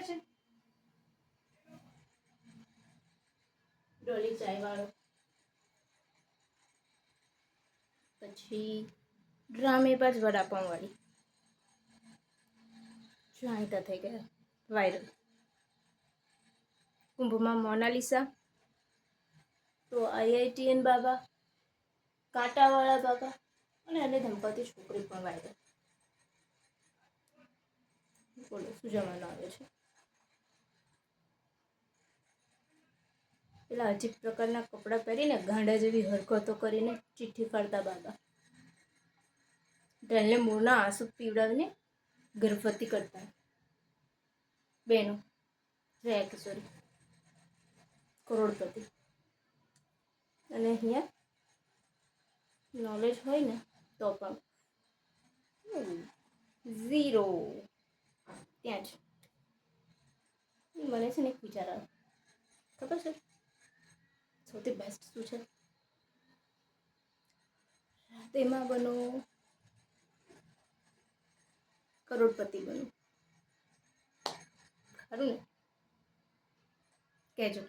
છે ડોલી ચાય વાળો, પછી ડ્રામે બાજ વડાપાઉં વાળી જાણીતા થઈ ગયા વાયરલ. કુંભમાં મોનાલિસા, તો IITN બાબા, કાંટાવાળા બાબા અને એને ધમકાવતી છોકરી પણ વાયરલ. બોલો શું જમાનો આવે છે. પેલા અજીબ પ્રકારના કપડાં પહેરીને ગાંડા જેવી હરકતો કરીને ચિઠ્ઠી કાઢતા બાબા, ડેલને મોરના આંસુ પીવડાવીને ગર્ભવતી કરતા બહેનો, શ્રેયા કિશોરી કરોડપતિ. અને અહીંયા નોલેજ હોય ને તો પણ ઝીરો ત્યાં જ. મને છે ને એક વિચાર આવે, ખબર છે સૌથી બેસ્ટ શું છે? તેમાં બનો કરોડપતિ બનો, ખરું ને? કહેજો.